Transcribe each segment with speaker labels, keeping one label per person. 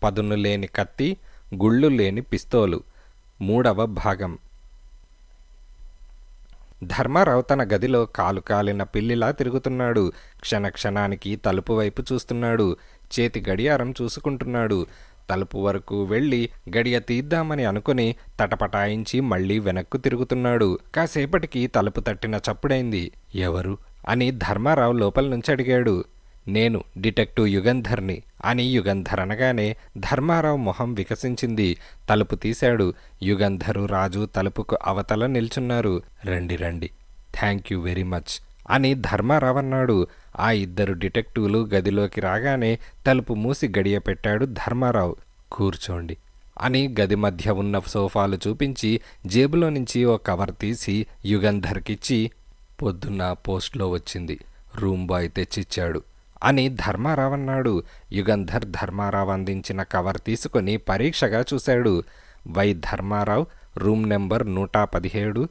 Speaker 1: పదును లేని కత్తి, గుళ్ళు లేని పిస్తోలు. 3వ భాగం. ధర్మారావు తన గదిలో కాలు కాలిన పిల్లిలా తిరుగుతున్నాడు. క్షణక్షణానికి తలుపు వైపు చూస్తున్నాడు. చేతి గడియారం చూసుకుంటున్నాడు. తలుపు వరకు వెళ్ళి గడియ తీద్దామని అనుకుని తటపటాయించి మళ్ళీ వెనక్కు తిరుగుతున్నాడు. కాసేపటికి తలుపు తట్టిన చప్పుడైంది. ఎవరు అని ధర్మారావు లోపల నుంచి అడిగాడు. నేను డిటెక్టివ్ యుగంధర్ని అని యుగంధర్ అనగానే ధర్మారావు మొహం వికసించింది. తలుపు తీశాడు. యుగంధరు, రాజు తలుపుకు అవతల నిల్చున్నారు. రండి రండి, థ్యాంక్ యూ వెరీ మచ్ అని ధర్మారావు అన్నాడు. ఆ ఇద్దరు డిటెక్టివ్లు గదిలోకి రాగానే తలుపు మూసి గడియ పెట్టాడు ధర్మారావు. కూర్చోండి అని గది మధ్య ఉన్న సోఫాలు చూపించి జేబులో నుంచి ఓ కవర్ తీసి యుగంధర్కిచ్చి, పొద్దున్న పోస్ట్లో వచ్చింది, రూమ్ బాయ్ తెచ్చిచ్చాడు అని ధర్మారావు అన్నాడు. యుగంధర్ ధర్మారావు అందించిన కవర్ తీసుకుని పరీక్షగా చూశాడు. Y Dharmarao, room number 117,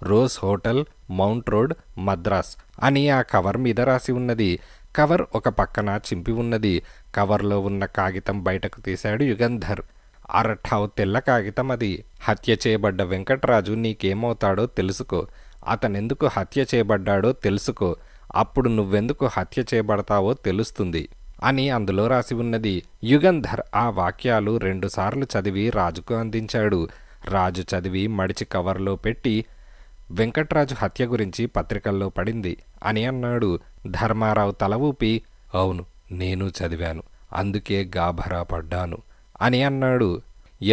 Speaker 1: Rose Hotel, Mount Road, Madras అని ఆ కవర్ మీద రాసి ఉన్నది. కవర్ ఒక పక్కన చింపి ఉన్నది. కవర్లో ఉన్న కాగితం బయటకు తీశాడు యుగంధర్. అరఠావు తెల్ల కాగితం అది. హత్య చేయబడ్డ వెంకట్రాజు నీకేమవుతాడో తెలుసుకో, అతనెందుకు హత్య చేయబడ్డాడో తెలుసుకో, అప్పుడు నువ్వెందుకు హత్య చేయబడతావో తెలుస్తుంది అని అందులో రాసి ఉన్నది. యుగంధర్ ఆ వాక్యాలు 2 సార్లు చదివి రాజుకు అందించాడు. రాజు చదివి మడిచి కవర్లో పెట్టి, వెంకట్రాజు హత్య గురించి పత్రికల్లో పడింది అని అన్నాడు. ధర్మారావు తల ఊపి, అవును నేను చదివాను, అందుకే గాభరా పడ్డాను అని అన్నాడు.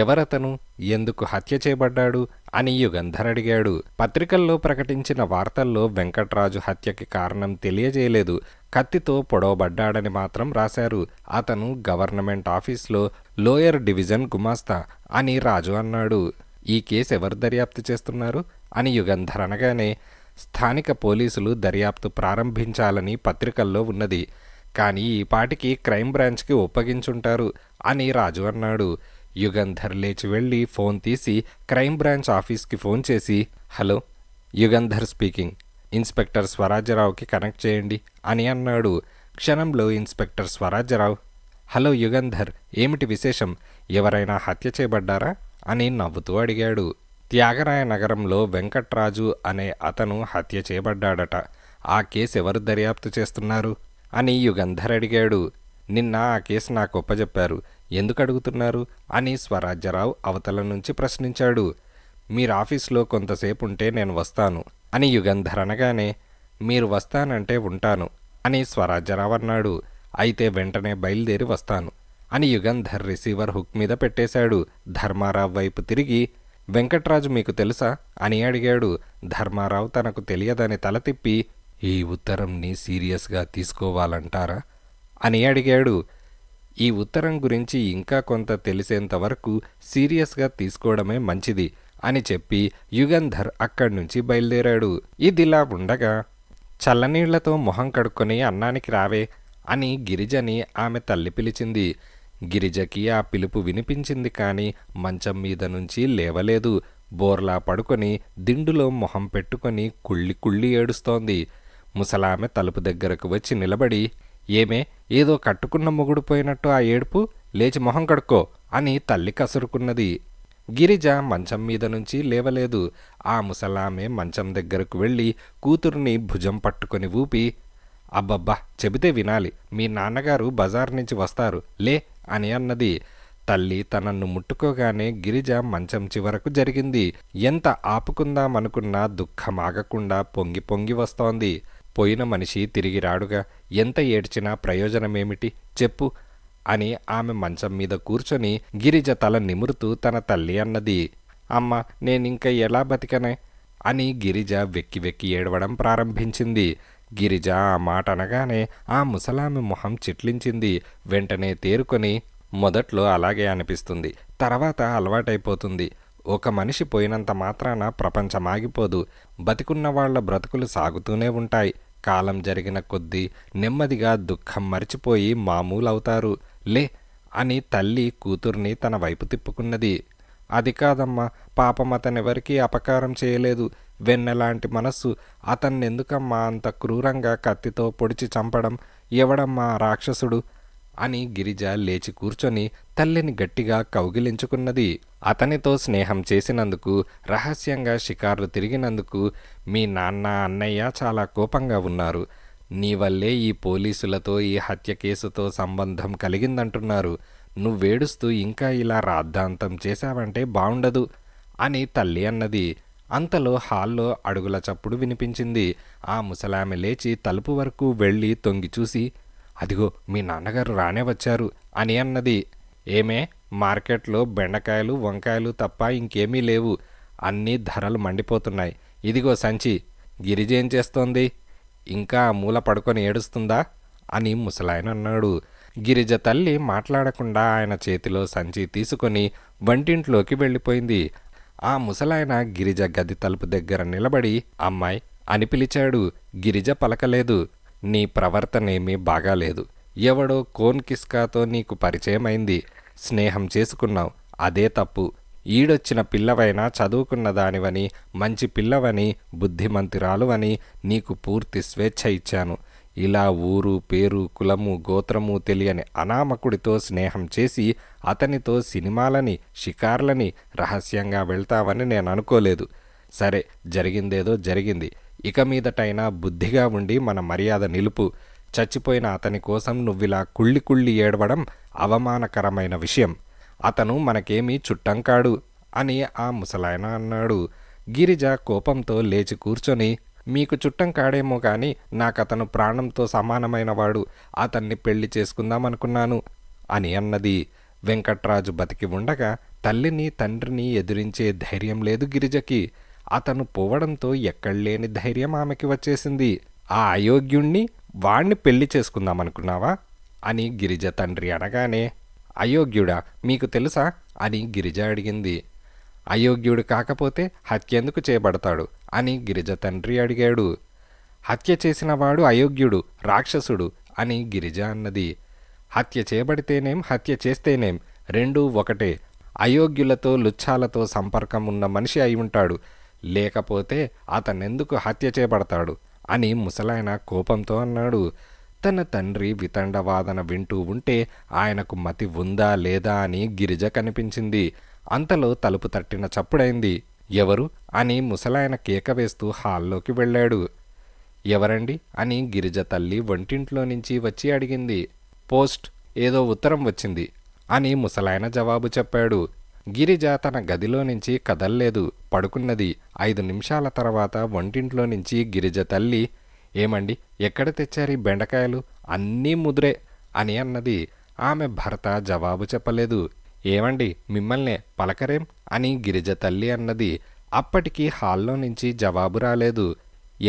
Speaker 1: ఎవరతను, ఎందుకు హత్య చేయబడ్డాడు అని యుగంధర్ అడిగాడు. పత్రికల్లో ప్రకటించిన వార్తల్లో వెంకట్రాజు హత్యకి కారణం తెలియజేయలేదు. కత్తితో పొడవబడ్డాడని మాత్రం రాశారు. అతను గవర్నమెంట్ ఆఫీస్లో లోయర్ డివిజన్ గుమాస్తా అని రాజు అన్నాడు. ఈ కేసు ఎవరు దర్యాప్తు చేస్తున్నారు అని యుగంధర్ అనగానే, స్థానిక పోలీసులు దర్యాప్తు ప్రారంభించాలని పత్రికల్లో ఉన్నది, కానీ ఈ పాటికి క్రైమ్ బ్రాంచ్కి ఒప్పగించుంటారు అని రాజు అన్నాడు. యుగంధర్ లేచి వెళ్ళి ఫోన్ తీసి క్రైమ్ బ్రాంచ్ ఆఫీస్కి ఫోన్ చేసి, హలో, యుగంధర్ స్పీకింగ్, ఇన్స్పెక్టర్ స్వరాజ్యరావుకి కనెక్ట్ చేయండి అని అన్నాడు. క్షణంలో ఇన్స్పెక్టర్ స్వరాజ్యరావు, హలో యుగంధర్, ఏమిటి విశేషం, ఎవరైనా హత్య చేయబడ్డారా అని నవ్వుతూ అడిగాడు. త్యాగరాయ నగరంలో వెంకట్రాజు అనే అతను హత్య చేయబడ్డాడట. ఆ కేసు ఎవరు దర్యాప్తు చేస్తున్నారు అని యుగంధర్ అడిగాడు. నిన్న ఆ కేసు నాకు ఒప్పజెప్పారు, ఎందుకు అడుగుతున్నారు అని స్వరాజ్యరావు అవతల నుంచి ప్రశ్నించాడు. మీరు ఆఫీస్లో కొంతసేపు ఉంటే నేను వస్తాను అని యుగంధర్ అనగానే, మీరు వస్తానంటే ఉంటాను అని స్వరాజ్యరావు అన్నాడు. అయితే వెంటనే బయలుదేరి వస్తాను అని యుగంధర్ రిసీవర్ హుక్ మీద పెట్టేశాడు. ధర్మారావు వైపు తిరిగి, వెంకట్రాజు మీకు తెలుసా అని అడిగాడు. ధర్మారావు తనకు తెలియదని తల తిప్పి, ఈ ఉత్తరంని సీరియస్గా తీసుకోవాలంటారా అని అడిగాడు. ఈ ఉత్తరం గురించి ఇంకా కొంత తెలిసేంతవరకు సీరియస్గా తీసుకోవడమే మంచిది అని చెప్పి యుగంధర్ అక్కడి నుంచి బయలుదేరాడు. ఇదిలా ఉండగా, చల్లనీళ్లతో మొహం కడుక్కొని అన్నానికి రావే అని గిరిజని ఆమె తల్లి పిలిచింది. గిరిజకి ఆ పిలుపు వినిపించింది, కానీ మంచం మీద నుంచి లేవలేదు. బోర్లా పడుకొని దిండులో మొహం పెట్టుకొని కుళ్ళి కుళ్ళి ఏడుస్తోంది. ముసలామె తలుపు దగ్గరకు వచ్చి నిలబడి, ఏమే, ఏదో కట్టుకున్న మొగుడు పోయినట్టు ఆ ఏడుపు, లేచి మొహం కడుక్కో అని తల్లి కసురుకున్నది. గిరిజ మంచం మీద నుంచి లేవలేదు. ఆ ముసలామె మంచం దగ్గరకు వెళ్ళి కూతుర్ని భుజం పట్టుకొని ఊపి, అబ్బబ్బా, చెబితే వినాలి, మీ నాన్నగారు బజార్ నుంచి వస్తారు, లే అని అన్నది. తల్లి తనను ముట్టుకోగానే గిరిజ మంచం చివరకు జరిగింది. ఎంత ఆపుకుందామనుకున్నా దుఃఖమాగకుండా పొంగి పొంగి వస్తోంది. పోయిన మనిషి తిరిగి రాడుగా, ఎంత ఏడ్చినా ప్రయోజనమేమిటి చెప్పు అని ఆమె మంచం మీద కూర్చొని గిరిజ తల నిమురుతూ తన తల్లి అన్నది. అమ్మ, నేనింక ఎలా బతికనే అని గిరిజ వెక్కి వెక్కి ఏడవడం ప్రారంభించింది. గిరిజ ఆ మాట అనగానే ఆ ముసలామె మొహం చిట్లించింది. వెంటనే తేరుకొని, మొదట్లో అలాగే అనిపిస్తుంది, తర్వాత అలవాటైపోతుంది. ఒక మనిషి పోయినంత మాత్రాన ప్రపంచమాగిపోదు. బతికున్న వాళ్ల బ్రతుకులు సాగుతూనే ఉంటాయి. కాలం జరిగిన కొద్దీ నెమ్మదిగా దుఃఖం మరిచిపోయి మామూలవుతారు, లే అని తల్లి కూతుర్ని తన వైపు తిప్పుకున్నది. అది కాదమ్మా, పాపం అతనెవరికీ అపకారం చేయలేదు. వెన్నెలాంటి మనస్సు, అతన్నెందుకమ్మా అంత క్రూరంగా కత్తితో పొడిచి చంపడం? ఎవడమ్మా రాక్షసుడు అని గిరిజ లేచి కూర్చొని తల్లిని గట్టిగా కౌగిలించుకున్నది. అతనితో స్నేహం చేసినందుకు, రహస్యంగా షికార్లు తిరిగినందుకు మీ నాన్న అన్నయ్య చాలా కోపంగా ఉన్నారు. నీ వల్లే ఈ పోలీసులతో ఈ హత్య కేసుతో సంబంధం కలిగిందంటున్నారు. నువ్వేడుస్తూ ఇంకా ఇలా రాద్ధాంతం చేశావంటే బావుండదు అని తల్లి అన్నది. అంతలో హాల్లో అడుగుల చప్పుడు వినిపించింది. ఆ ముసలామె లేచి తలుపు వరకు వెళ్ళి తొంగిచూసి, అదిగో మీ నాన్నగారు రానే వచ్చారు అని అన్నది. ఏమే, మార్కెట్లో బెండకాయలు వంకాయలు తప్ప ఇంకేమీ లేవు. అన్నీ ధరలు మండిపోతున్నాయి. ఇదిగో సంచి. గిరిజేం చేస్తోంది? ఇంకా ఆ మూల పడుకొని ఏడుస్తుందా అని ముసలాయన అన్నాడు. గిరిజ తల్లి మాట్లాడకుండా ఆయన చేతిలో సంచి తీసుకొని వంటింట్లోకి వెళ్ళిపోయింది. ఆ ముసలాయన గిరిజ గది తలుపు దగ్గర నిలబడి అమ్మాయి అని పిలిచాడు. గిరిజ పలకలేదు. నీ ప్రవర్తనేమీ బాగాలేదు. ఎవడో కోన్ కిస్కాతో నీకు పరిచయమైంది, స్నేహం చేసుకున్నావు. అదే తప్పు. ఈడొచ్చిన పిల్లవైనా చదువుకున్న దానివని, మంచి పిల్లవని, బుద్ధిమంతురాలువని నీకు పూర్తి స్వేచ్ఛ ఇచ్చాను. ఇలా ఊరు పేరు కులము గోత్రము తెలియని అనామకుడితో స్నేహం చేసి అతనితో సినిమాలని షికార్లని రహస్యంగా వెళ్తావని నేను అనుకోలేదు. సరే, జరిగిందేదో జరిగింది. ఇక మీదటైనా బుద్ధిగా ఉండి మన మర్యాద నిలుపు. చచ్చిపోయిన అతని కోసం నువ్విలా కుళ్ళి కుళ్ళి ఏడవడం అవమానకరమైన విషయం. అతను మనకేమీ చుట్టం కాడు అని ఆ ముసలాయన అన్నాడు. గిరిజ కోపంతో లేచి కూర్చొని, మీకు చుట్టం కాడేమో కానీ నాకతను ప్రాణంతో సమానమైనవాడు. అతన్ని పెళ్లి చేసుకుందామనుకున్నాను అని అన్నది. వెంకట్రాజు బతికి ఉండగా తల్లిని తండ్రిని ఎదిరించే ధైర్యం లేదు గిరిజకి. అతను పోవడంతో ఎక్కడలేని ధైర్యం ఆమెకి వచ్చేసింది. ఆ అయోగ్యుణ్ణి వాణ్ణి పెళ్లి చేసుకుందామనుకున్నావా అని గిరిజ తండ్రి అనగానే, అయోగ్యుడా మీకు తెలుసా అని గిరిజ అడిగింది. అయోగ్యుడు కాకపోతే హత్యెందుకు చేయబడతాడు అని గిరిజ తండ్రి అడిగాడు. హత్య చేసినవాడు అయోగ్యుడు, రాక్షసుడు అని గిరిజ అన్నది. హత్య చేయబడితేనేం హత్య చేస్తేనేం రెండూ ఒకటే. అయోగ్యులతో లుచ్చాలతో సంపర్కం ఉన్న మనిషి అయి ఉంటాడు, లేకపోతే అతనెందుకు హత్య చేయబడతాడు అని ముసలాయన కోపంతో అన్నాడు. తన తండ్రి వితండవాదన వింటూ ఉంటే ఆయనకు మతి ఉందా లేదా అని గిరిజ కనిపించింది. అంతలో తలుపు తట్టిన చప్పుడైంది. ఎవరు అని ముసలాయన కేక వేస్తూ హాల్లోకి వెళ్ళాడు. ఎవరండి అని గిరిజ తల్లి వంటింట్లో నుంచి వచ్చి అడిగింది. పోస్ట్, ఏదో ఉత్తరం వచ్చింది అని ముసలాయన జవాబు చెప్పాడు. గిరిజ తన గదిలో నుంచి కదల్లేదు, పడుకున్నది. 5 నిమిషాల తర్వాత వంటింట్లో నుంచి గిరిజ తల్లి, ఏమండి ఎక్కడ తెచ్చారు బెండకాయలు? అన్నీ ముదురే అని అన్నది. ఆమె భర్త జవాబు చెప్పలేదు. ఏమండి మిమ్మల్నే పలకరేం అని గిరిజ తల్లి అన్నది. అప్పటికి హాల్లో నుంచి జవాబు రాలేదు.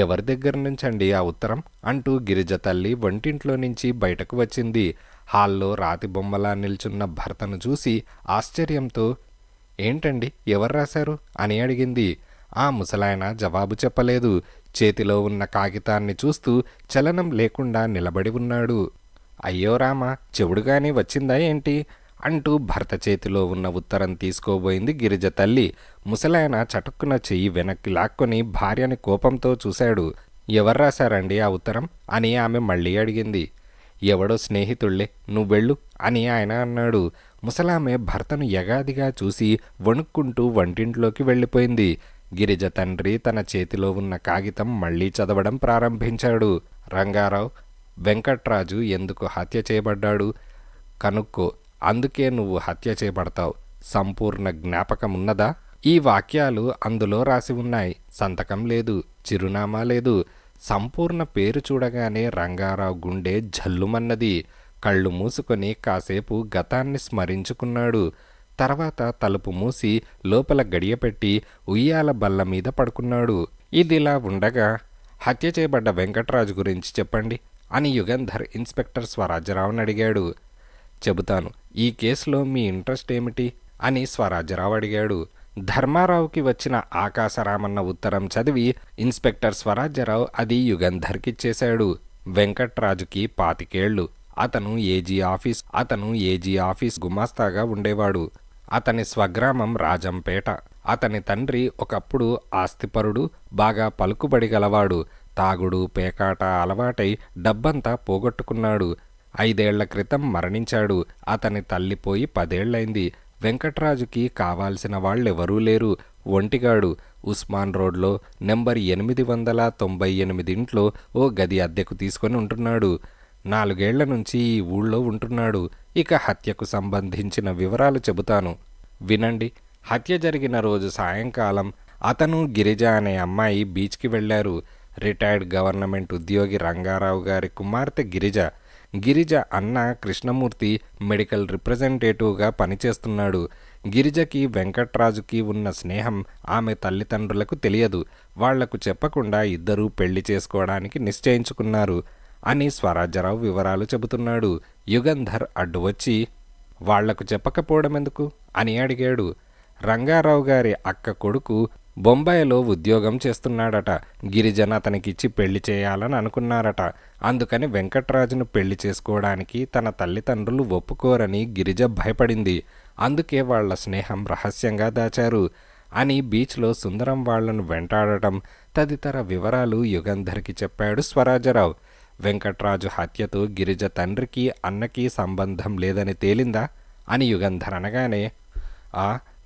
Speaker 1: ఎవరి దగ్గర నుంచండి ఆ ఉత్తరం అంటూ గిరిజ తల్లి వంటింట్లో నుంచి బయటకు వచ్చింది. హాల్లో రాతి బొమ్మలా నిల్చున్న భర్తను చూసి ఆశ్చర్యంతో, ఏంటండి ఎవరు రాశారు అని అడిగింది. ఆ ముసలాయన జవాబు చెప్పలేదు. చేతిలో ఉన్న కాగితాన్ని చూస్తూ చలనం లేకుండా నిలబడి ఉన్నాడు. అయ్యో రామా, చెవుడుగాని వచ్చిందా ఏంటి అంటూ భర్త చేతిలో ఉన్న ఉత్తరం తీసుకోబోయింది గిరిజ తల్లి. ముసలాయన చటుక్కున చెయ్యి వెనక్కి లాక్కొని భార్యని కోపంతో చూశాడు. ఎవరు రాశారండి ఆ ఉత్తరం అని ఆమె మళ్ళీ అడిగింది. ఎవడో స్నేహితుళ్లే, నువ్వెళ్ళు అని ఆయన అన్నాడు. ముసలామె భర్తను యగాదిగా చూసి వణుక్కుంటూ వంటింట్లోకి వెళ్ళిపోయింది. గిరిజ తండ్రి తన చేతిలో ఉన్న కాగితం మళ్లీ చదవడం ప్రారంభించాడు. రంగారావు, వెంకట్రాజు ఎందుకు హత్య చేయబడ్డాడు కనుక్కో, అందుకే నువ్వు హత్య చేయబడతావు. సంపూర్ణ జ్ఞాపకమున్నదా? ఈ వాక్యాలు అందులో రాసి ఉన్నాయి. సంతకం లేదు, చిరునామా లేదు. సంపూర్ణ పేరు చూడగానే రంగారావు గుండె జల్లుమన్నది. కళ్ళు మూసుకొని కాసేపు గతాన్ని స్మరించుకున్నాడు. తర్వాత తలుపు మూసి లోపల గడియపెట్టి ఉయ్యాల బల్ల మీద పడుకున్నాడు. ఇదిలా ఉండగా, హత్య చేయబడ్డ వెంకట్రాజు గురించి చెప్పండి అని యుగంధర్ ఇన్స్పెక్టర్ స్వరాజ్యరావుని అడిగాడు. చెబుతాను. ఈ కేసులో మీ ఇంట్రెస్ట్ ఏమిటి అని స్వరాజ్యరావు అడిగాడు. ధర్మారావుకి వచ్చిన ఆకాశరామన్న ఉత్తరం చదివి ఇన్స్పెక్టర్ స్వరాజ్యరావు అది యుగంధర్కిచ్చేశాడు. వెంకట్రాజుకి 25 ఏళ్లు. అతను ఏజీ ఆఫీస్ గుమాస్తాగా ఉండేవాడు. అతని స్వగ్రామం రాజంపేట. అతని తండ్రి ఒకప్పుడు ఆస్తిపరుడు, బాగా పలుకుబడి గలవాడు. తాగుడు పేకాట అలవాటై డబ్బంతా పోగొట్టుకున్నాడు. 5 ఏళ్ల క్రితం మరణించాడు. అతని తల్లిపోయి 10 ఏళ్లైంది. వెంకట్రాజుకి కావాల్సిన వాళ్ళెవరూ లేరు. ఒంటిగాడు. ఉస్మాన్ రోడ్లో నెంబర్ 898 ఇంట్లో ఓ గది అద్దెకు తీసుకొని ఉంటున్నాడు. 4 ఏళ్ల నుంచి ఈ ఊళ్ళో ఉంటున్నాడు. ఇక హత్యకు సంబంధించిన వివరాలు చెబుతాను వినండి. హత్య జరిగిన రోజు సాయంకాలం అతను, గిరిజ అనే అమ్మాయి బీచ్కి వెళ్లారు. రిటైర్డ్ గవర్నమెంట్ ఉద్యోగి రంగారావు గారి కుమార్తె గిరిజ. గిరిజ అన్న కృష్ణమూర్తి మెడికల్ రిప్రజెంటేటివ్గా పనిచేస్తున్నాడు. గిరిజకి వెంకట్రాజుకి ఉన్న స్నేహం ఆమె తల్లిదండ్రులకు తెలియదు. వాళ్లకు చెప్పకుండా ఇద్దరూ పెళ్లి చేసుకోవడానికి నిశ్చయించుకున్నారు అని స్వరాజ్యరావు వివరాలు చెబుతున్నాడు. యుగంధర్ అడ్డు వచ్చి, వాళ్లకు చెప్పకపోవడం ఎందుకు అని అడిగాడు. రంగారావు గారి అక్క కొడుకు బొంబాయిలో ఉద్యోగం చేస్తున్నాడట. గిరిజన అతనికిచ్చి పెళ్లి చేయాలని అనుకున్నారట. అందుకని వెంకట్రాజును పెళ్లి చేసుకోవడానికి తన తల్లిదండ్రులు ఒప్పుకోరని గిరిజ భయపడింది. అందుకే వాళ్ల స్నేహం రహస్యంగా దాచారు అని బీచ్లో సుందరం వాళ్లను వెంటాడటం తదితర వివరాలు యుగంధర్కి చెప్పాడు స్వరాజ్యరావు. వెంకట్రాజు హత్యతో గిరిజ తండ్రికి అన్నకి సంబంధం లేదని తేలిందా అని యుగంధర్ అనగానే,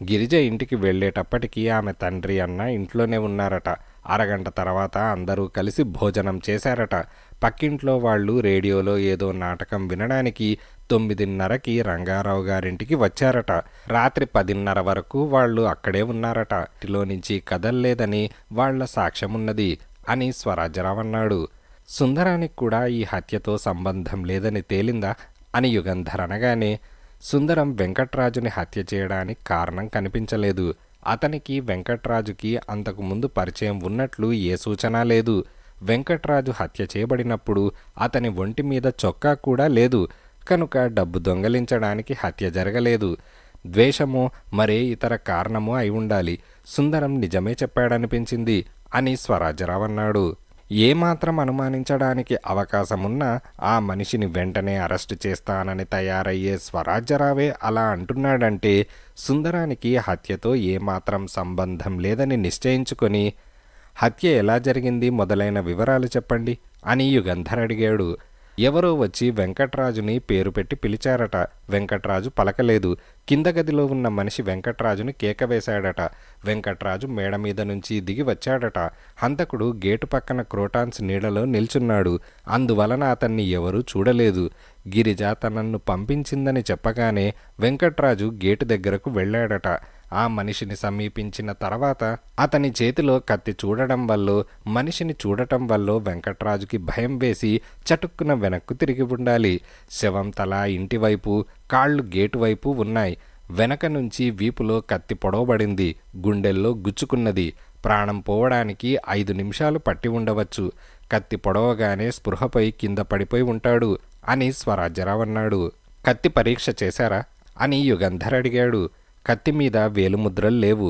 Speaker 1: గిరిజ ఇంటికి వెళ్ళేటప్పటికీ ఆమె తండ్రి అన్న ఇంట్లోనే ఉన్నారట. అరగంట తర్వాత అందరూ కలిసి భోజనం చేశారట. పక్కింట్లో వాళ్ళు రేడియోలో ఏదో నాటకం వినడానికి 9:30కి రంగారావు గారింటికి వచ్చారట. రాత్రి 10:30 వరకు వాళ్ళు అక్కడే ఉన్నారట. ఇంటిలో నుంచి కదల్లేదని వాళ్ల సాక్ష్యమున్నది అని స్వరాజ్యరావు అన్నాడు. సుందరానికి కూడా ఈ హత్యతో సంబంధం లేదని తేలిందా అని యుగంధర్ అనగానే, సుందరం వెంకట్రాజుని హత్య చేయడానికి కారణం కనిపించలేదు. అతనికి వెంకట్రాజుకి అంతకుముందు పరిచయం ఉన్నట్లు ఏ సూచన లేదు. వెంకట్రాజు హత్య చేయబడినప్పుడు అతని ఒంటి మీద చొక్కా కూడా లేదు. కనుక డబ్బు దొంగలించడానికి హత్య జరగలేదు. ద్వేషమో మరే ఇతర కారణమో అయి ఉండాలి. సుందరం నిజమే చెప్పాడనిపించింది అని స్వరాజ్యరావు అన్నాడు. ఏమాత్రం అనుమానించడానికి అవకాశమున్నా ఆ మనిషిని వెంటనే అరెస్టు చేస్తానని తయారయ్యే స్వరాజ్యరావే అలా అంటున్నాడంటే సుందరానికి హత్యతో ఏమాత్రం సంబంధం లేదని నిశ్చయించుకొని, హత్య ఎలా జరిగింది మొదలైన వివరాలు చెప్పండి అని యుగంధర్ అడిగాడు. ఎవరో వచ్చి వెంకట్రాజుని పేరు పెట్టి పిలిచారట. వెంకట్రాజు పలకలేదు. కింద గదిలో ఉన్న మనిషి వెంకట్రాజుని కేక వేశాడట. వెంకట్రాజు మేడ మీద నుంచి దిగి వచ్చాడట. హంతకుడు గేటు పక్కన క్రోటాన్స్ నీడలో నిల్చున్నాడు. అందువలన అతన్ని ఎవరూ చూడలేదు. గిరిజ తనను పంపించిందని చెప్పగానే వెంకట్రాజు గేటు దగ్గరకు వెళ్ళాడట. ఆ మనిషిని సమీపించిన తర్వాత అతని చేతిలో కత్తి చూడడం వల్ల, మనిషిని చూడటం వల్ల వెంకట్రాజుకి భయం వేసి చటుక్కున వెనక్కు తిరిగి ఉండాలి. శవం తల ఇంటివైపు, కాళ్ళు గేటు వైపు ఉన్నాయి. వెనక నుంచి వీపులో కత్తి పొడవబడింది. గుండెల్లో గుచ్చుకున్నది. ప్రాణం పోవడానికి 5 నిమిషాలు పట్టి ఉండవచ్చు. కత్తి పొడవగానే స్పృహపై కింద పడిపోయి ఉంటాడు అని స్వరాజ్యరావు అన్నాడు. కత్తి పరీక్ష చేశారా అని యుగంధర్ అడిగాడు. కత్తి మీద వేలుముద్రలు లేవు.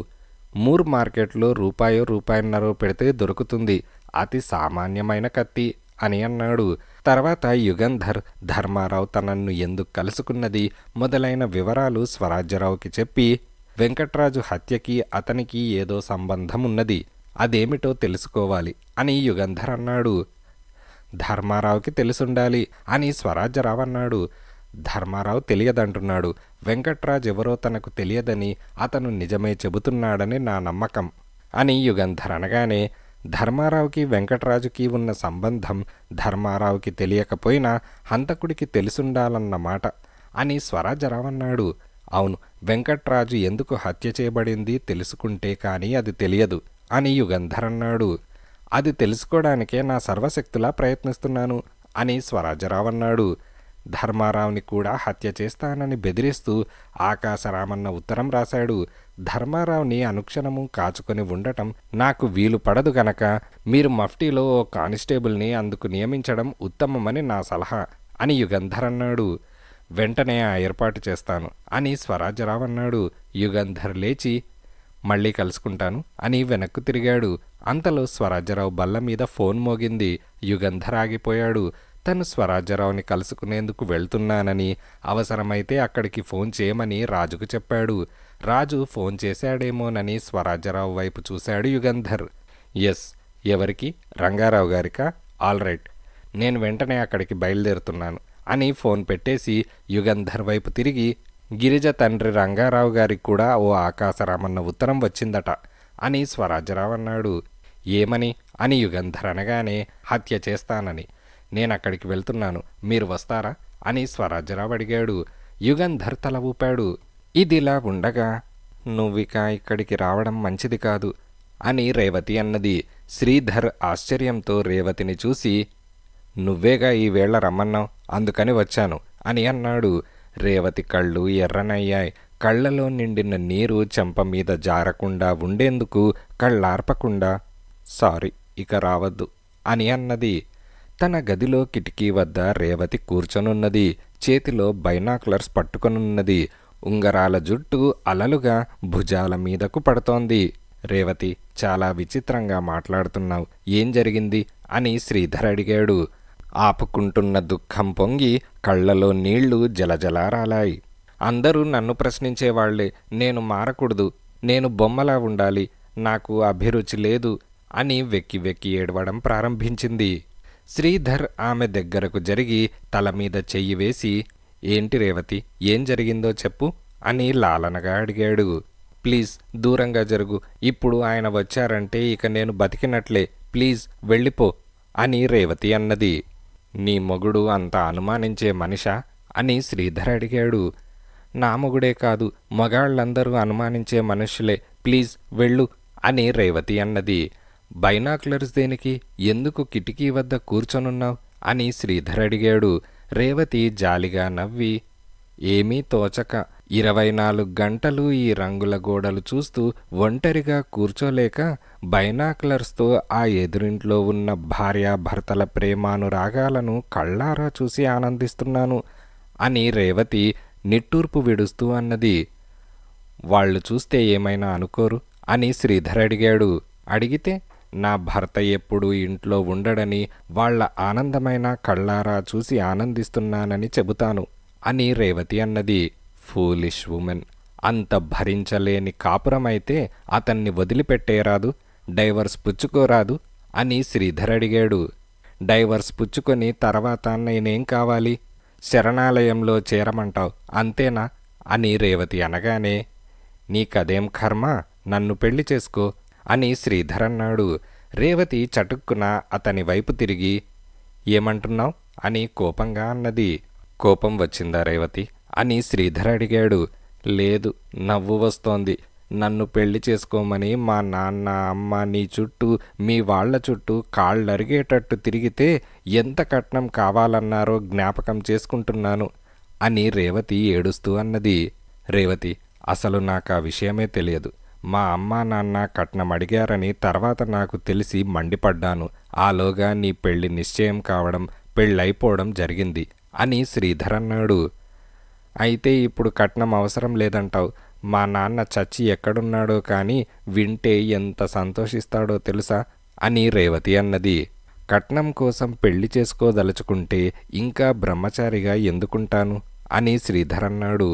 Speaker 1: మూర్ మార్కెట్లో ₹1-1.5 పెడితే దొరుకుతుంది. అతి సామాన్యమైన కత్తి అని అన్నాడు. తర్వాత యుగంధర్ ధర్మారావు తనను ఎందుకు కలుసుకున్నది మొదలైన వివరాలు స్వరాజ్యరావుకి చెప్పి, వెంకట్రాజు హత్యకి అతనికి ఏదో సంబంధం ఉన్నది, అదేమిటో తెలుసుకోవాలి అని యుగంధర్ అన్నాడు. ధర్మారావుకి తెలుసుండాలి అని స్వరాజ్యరావు అన్నాడు. ధర్మారావు తెలియదంటున్నాడు. వెంకట్రాజు ఎవరో తనకు తెలియదని, అతను నిజమే చెబుతున్నాడని నా నమ్మకం అని యుగంధర్ అనగానే, ధర్మారావుకి వెంకట్రాజుకి ఉన్న సంబంధం ధర్మారావుకి తెలియకపోయినా హంతకుడికి తెలుసుండాలన్నమాట అని స్వరాజ్యరావు అన్నాడు. అవును, వెంకట్రాజు ఎందుకు హత్య చేయబడింది తెలుసుకుంటే కానీ అది తెలియదు అని యుగంధర్ అన్నాడు. అది తెలుసుకోవడానికే నా సర్వశక్తులా ప్రయత్నిస్తున్నాను అని స్వరాజ్యరావు అన్నాడు. ధర్మారావుని కూడా హత్య చేస్తానని బెదిరిస్తూ ఆకాశరామన్న ఉత్తరం రాశాడు. ధర్మారావుని అనుక్షణము కాచుకొని ఉండటం నాకు వీలు పడదు గనక మీరు మఫ్టీలో ఓ కానిస్టేబుల్ని అందుకు నియమించడం ఉత్తమమని నా సలహా అని యుగంధర్ అన్నాడు. వెంటనే ఆ ఏర్పాటు చేస్తాను అని స్వరాజ్యరావు అన్నాడు. యుగంధర్ లేచి మళ్ళీ కలుసుకుంటాను అని వెనక్కు తిరిగాడు. అంతలో స్వరాజ్యరావు బల్ల మీద ఫోన్ మోగింది. యుగంధర్ ఆగిపోయాడు. తను స్వరాజ్యరావుని కలుసుకునేందుకు వెళ్తున్నానని, అవసరమైతే అక్కడికి ఫోన్ చేయమని రాజుకు చెప్పాడు. రాజు ఫోన్ చేశాడేమోనని స్వరాజ్యరావు వైపు చూశాడు యుగంధర్. ఎస్, ఎవరికి? రంగారావు గారికా? ఆల్ రైట్, నేను వెంటనే అక్కడికి బయలుదేరుతున్నాను అని ఫోన్ పెట్టేసి యుగంధర్ వైపు తిరిగి, గిరిజ తండ్రి రంగారావు గారికి కూడా ఓ ఆకాశరామన్న ఉత్తరం వచ్చిందట అని స్వరాజ్యరావు అన్నాడు. ఏమని అని యుగంధర్ అనగానే, హత్య చేస్తానని. నేనక్కడికి వెళ్తున్నాను, మీరు వస్తారా అని స్వరాజ్యరావు అడిగాడు. యుగంధర్ తల ఊపాడు. ఇదిలా ఉండగా, నువ్విక ఇక్కడికి రావడం మంచిది కాదు అని రేవతి అన్నది. శ్రీధర్ ఆశ్చర్యంతో రేవతిని చూసి, నువ్వేగా ఈవేళ రమ్మన్నావు, అందుకని వచ్చాను అని అన్నాడు. రేవతి కళ్ళు ఎర్రనయ్యాయి. కళ్ళలో నిండిన నీరు చెంప మీద జారకుండా ఉండేందుకు కళ్ళార్పకుండా, సారీ, ఇక రావద్దు అని అన్నది. తన గదిలో కిటికీ వద్ద రేవతి కూర్చొనున్నది. చేతిలో బైనాక్లర్స్ పట్టుకొనున్నది. ఉంగరాల జుట్టు అలలుగా భుజాల మీదకు పడుతోంది. రేవతి, చాలా విచిత్రంగా మాట్లాడుతున్నావు, ఏం జరిగింది అని శ్రీధర్ అడిగాడు. ఆపుకుంటున్న దుఃఖం పొంగి కళ్ళలో నీళ్లు జలజలారాలాయి. అందరూ నన్ను ప్రశ్నించేవాళ్లే. నేను మారకూడదు, నేను బొమ్మలా ఉండాలి, నాకు అభిరుచి లేదు అని వెక్కి వెక్కి ఏడవడం ప్రారంభించింది. శ్రీధర్ ఆమె దగ్గరకు జరిగి తల మీద చెయ్యి వేసి, ఏంటి రేవతి, ఏం జరిగిందో చెప్పు అని లాలనగా అడిగాడు. ప్లీజ్ దూరంగా జరుగు, ఇప్పుడు ఆయన వచ్చారంటే ఇక నేను బతికినట్లే, ప్లీజ్ వెళ్ళిపో అని రేవతి అన్నది. నీ మొగుడు అంత అనుమానించే మనిషా అని శ్రీధర్ అడిగాడు. నా మొగుడే కాదు, మగాళ్ళందరూ అనుమానించే మనుషులే, ప్లీజ్ వెళ్ళు అని రేవతి అన్నది. బైనాక్లర్స్ దేనికి, ఎందుకు కిటికీ వద్ద కూర్చొనున్నావు అని శ్రీధర్ అడిగాడు. రేవతి జాలిగా నవ్వి, ఏమీ తోచక 24 గంటలు ఈ రంగుల గోడలు చూస్తూ ఒంటరిగా కూర్చోలేక బైనాక్లర్స్తో ఆ ఎదురింట్లో ఉన్న భార్యాభర్తల ప్రేమానురాగాలను కళ్ళారా చూసి ఆనందిస్తున్నాను అని రేవతి నిట్టూర్పు విడుస్తూ అన్నది. వాళ్ళు చూస్తే ఏమైనా అనుకోరు అని శ్రీధర్ అడిగాడు. అడిగితే, నా భర్త ఎప్పుడూ ఇంట్లో ఉండడని, వాళ్ల ఆనందమైన కళ్ళారా చూసి ఆనందిస్తున్నానని చెబుతాను అని రేవతి అన్నది. ఫూలిష్ ఉమెన్, అంత భరించలేని కాపురమైతే అతన్ని వదిలిపెట్టేరాదు, డైవర్స్ పుచ్చుకోరాదు అని శ్రీధర్ అడిగాడు. డైవర్స్ పుచ్చుకొని తర్వాత నేనేం కావాలి, శరణాలయంలో చేరమంటావు అంతేనా అని రేవతి అనగానే, నీకదేం కర్మ, నన్ను పెళ్లి చేసుకో అని శ్రీధర్ అన్నాడు. రేవతి చటుక్కున అతని వైపు తిరిగి, ఏమంటున్నావు అని కోపంగా అన్నది. కోపం వచ్చిందా రేవతి అని శ్రీధర్ అడిగాడు. లేదు, నవ్వు వస్తోంది. నన్ను పెళ్లి చేసుకోమని మా నాన్న అమ్మ నీ చుట్టూ, మీ వాళ్ల చుట్టూ కాళ్ళరిగేటట్టు తిరిగితే ఎంత కట్నం కావాలన్నారో జ్ఞాపకం చేసుకుంటున్నాను అని రేవతి ఏడుస్తూ అన్నది. రేవతి, అసలు నాకు ఆ విషయమే తెలియదు. మా అమ్మా నాన్న కట్నం అడిగారని తర్వాత నాకు తెలిసి మండిపడ్డాను. ఆలోగా నీ పెళ్లి నిశ్చయం కావడం, పెళ్ళైపోవడం జరిగింది అని శ్రీధర్ అన్నాడు. అయితే ఇప్పుడు కట్నం అవసరం లేదంటావు. మా నాన్న చచ్చి ఎక్కడున్నాడో కానీ వింటే ఎంత సంతోషిస్తాడో తెలుసా అని రేవతి అన్నది. కట్నం కోసం పెళ్లి చేసుకోదలుచుకుంటే ఇంకా బ్రహ్మచారిగా ఎందుకుంటాను అని శ్రీధర్ అన్నాడు.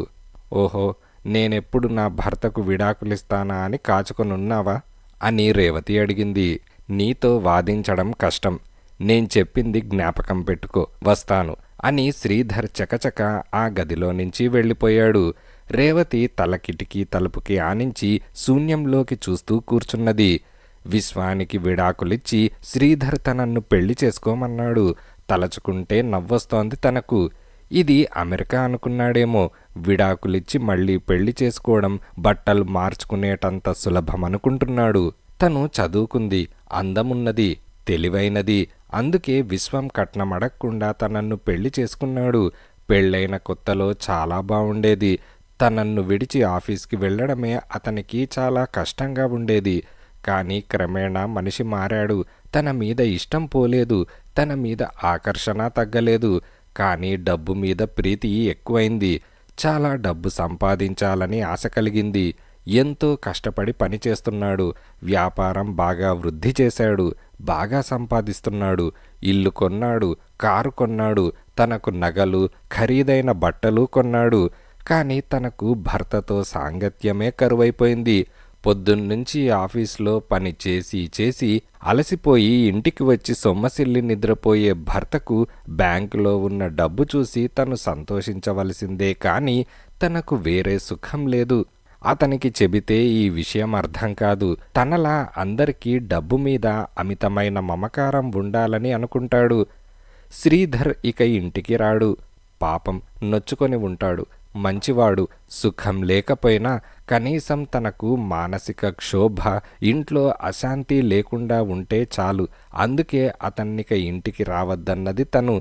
Speaker 1: ఓహో, నేనెప్పుడు నా భర్తకు విడాకులిస్తానా అని కాచుకొనున్నావా అని రేవతి అడిగింది. నీతో వాదించడం కష్టం, నేను చెప్పింది జ్ఞాపకం పెట్టుకో, వస్తాను అని శ్రీధర్ చకచక ఆ గదిలో నుంచి వెళ్ళిపోయాడు. రేవతి తల కిటికీ తలుపుకి ఆనించి శూన్యంలోకి చూస్తూ కూర్చున్నది. విశ్వానికి విడాకులిచ్చి శ్రీధర్ తనన్ను పెళ్లి చేసుకోమన్నాడు. తలచుకుంటే నవ్వొస్తోంది తనకు. ఇది అమెరికా అనుకున్నాడేమో. విడాకులిచ్చి మళ్ళీ పెళ్లి చేసుకోవడం బట్టలు మార్చుకునేటంత సులభమనుకుంటున్నాడు. తను చదువుకుంది, అందమున్నది, తెలివైనది. అందుకే విశ్వం కట్నం అడగకుండా తనన్ను పెళ్లి చేసుకున్నాడు. పెళ్ళైన కొత్తలో చాలా బావుండేది. తనన్ను విడిచి ఆఫీస్కి వెళ్ళడమే అతనికి చాలా కష్టంగా ఉండేది. కానీ క్రమేణా మనిషి మారాడు. తన మీద ఇష్టం పోలేదు, తన మీద ఆకర్షణ తగ్గలేదు. కానీ డబ్బు మీద ప్రీతి ఎక్కువైంది. చాలా డబ్బు సంపాదించాలని ఆశ కలిగింది. ఎంతో కష్టపడి పనిచేస్తున్నాడు. వ్యాపారం బాగా వృద్ధి చేశాడు. బాగా సంపాదిస్తున్నాడు. ఇల్లు కొన్నాడు, కారు కొన్నాడు, తనకు నగలు, ఖరీదైన బట్టలు కొన్నాడు. కానీ తనకు భర్తతో సాంగత్యమే కరువైపోయింది. పొద్దున్నుంచి ఆఫీస్లో పని చేసి చేసి అలసిపోయి ఇంటికి వచ్చి సొమ్మసిల్లి నిద్రపోయే భర్తకు బ్యాంకులో ఉన్న డబ్బు చూసి తను సంతోషించవలసిందే కానీ తనకు వేరే సుఖం లేదు. అతనికి చెబితే ఈ విషయం అర్థం కాదు. తనలా అందరికీ డబ్బు మీద అమితమైన మమకారం ఉండాలని అనుకుంటాడు. శ్రీధర్ ఇక ఇంటికి రాడు. పాపం నొచ్చుకొని ఉంటాడు. మంచివాడు. సుఖం లేకపోయినా కనీసం తనకు మానసిక క్షోభ, ఇంట్లో అశాంతి లేకుండా ఉంటే చాలు. అందుకే అతన్నిక ఇంటికి రావద్దన్నది తను.